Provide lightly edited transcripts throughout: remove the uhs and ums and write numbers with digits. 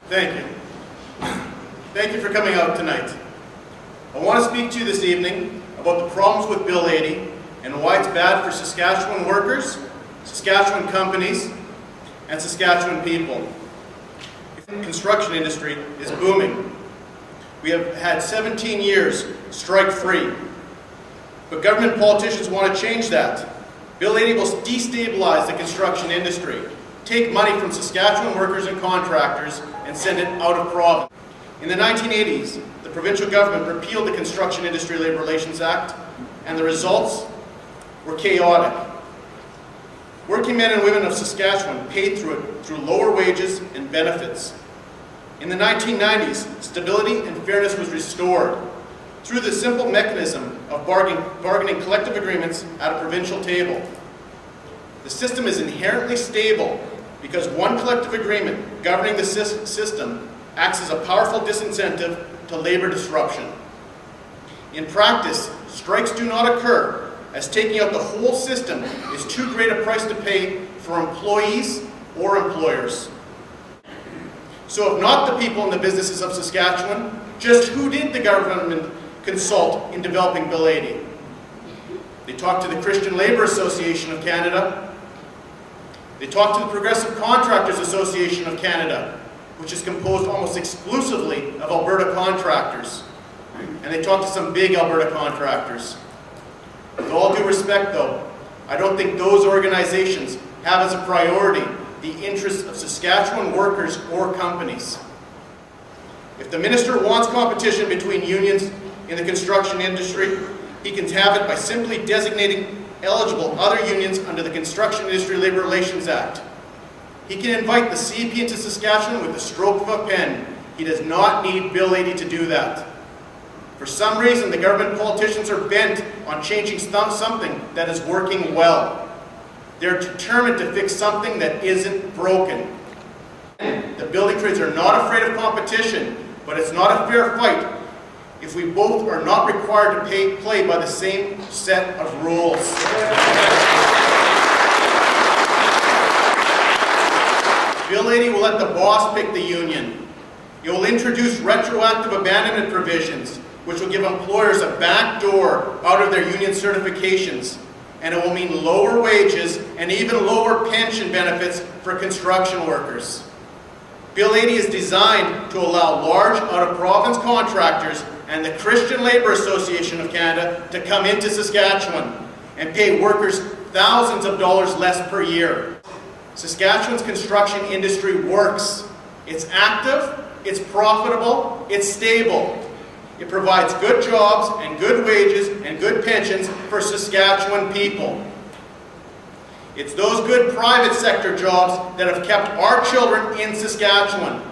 Thank you. Thank you for coming out tonight. I want to speak to you this evening about the problems with Bill 80 and why it's bad for Saskatchewan workers, Saskatchewan companies, and Saskatchewan people. The construction industry is booming. We have had 17 years strike-free, but government politicians want to change that. Bill 80 will destabilize the construction industry, take money from Saskatchewan workers and contractors, and send it out of province. In the 1980s, the provincial government repealed the Construction Industry Labour Relations Act, and the results were chaotic. Working men and women of Saskatchewan paid through it through lower wages and benefits. In the 1990s, stability and fairness was restored through the simple mechanism of bargaining collective agreements at a provincial table. The system is inherently stable because one collective agreement governing the system acts as a powerful disincentive to labor disruption. In practice, strikes do not occur, as taking out the whole system is too great a price to pay for employees or employers. So if not the people in the businesses of Saskatchewan, just who did the government consult in developing Bill 80? They talked to the Christian Labour Association of Canada. They talked to the Progressive Contractors Association of Canada, which is composed almost exclusively of Alberta contractors. And they talked to some big Alberta contractors. With all due respect, though, I don't think those organizations have as a priority the interests of Saskatchewan workers or companies. If the minister wants competition between unions in the construction industry, he can have it by simply designating eligible other unions under the Construction Industry Labour Relations Act. He can invite the CP into Saskatchewan with the stroke of a pen. He does not need Bill 80 to do that. For some reason, the government politicians are bent on changing something that is working well. They're determined to fix something that isn't broken. The building trades are not afraid of competition, but it's not a fair fight if we both are not required to play by the same set of rules. Bill 80 will let the boss pick the union. It will introduce retroactive abandonment provisions, which will give employers a back door out of their union certifications, and it will mean lower wages and even lower pension benefits for construction workers. Bill 80 is designed to allow large out-of-province contractors and the Christian Labour Association of Canada to come into Saskatchewan and pay workers thousands of dollars less per year. Saskatchewan's construction industry works. It's active, it's profitable, it's stable. It provides good jobs and good wages and good pensions for Saskatchewan people. It's those good private sector jobs that have kept our children in Saskatchewan.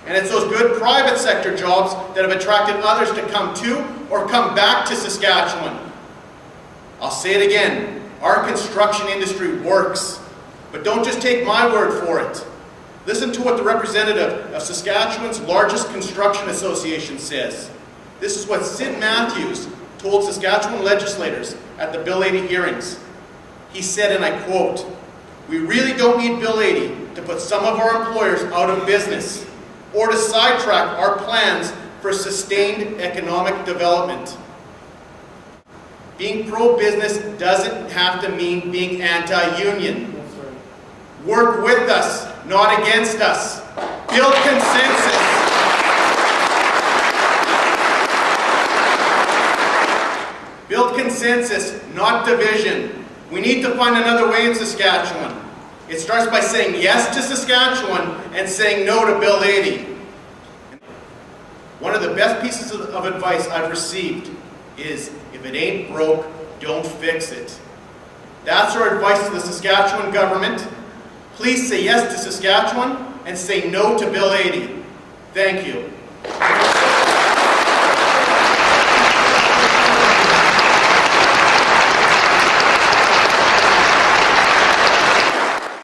And it's those good private sector jobs that have attracted others to come to or come back to Saskatchewan. I'll say it again, our construction industry works. But don't just take my word for it. Listen to what the representative of Saskatchewan's largest construction association says. This is what Sid Matthews told Saskatchewan legislators at the Bill 80 hearings. He said, and I quote, "We really don't need Bill 80 to put some of our employers out of business or to sidetrack our plans for sustained economic development." Being pro-business doesn't have to mean being anti-union. Work with us, not against us. Build consensus. Build consensus, not division. We need to find another way in Saskatchewan. It starts by saying yes to Saskatchewan and saying no to Bill 80. One of the best pieces of advice I've received is, if it ain't broke, don't fix it. That's our advice to the Saskatchewan government. Please say yes to Saskatchewan and say no to Bill 80. Thank you.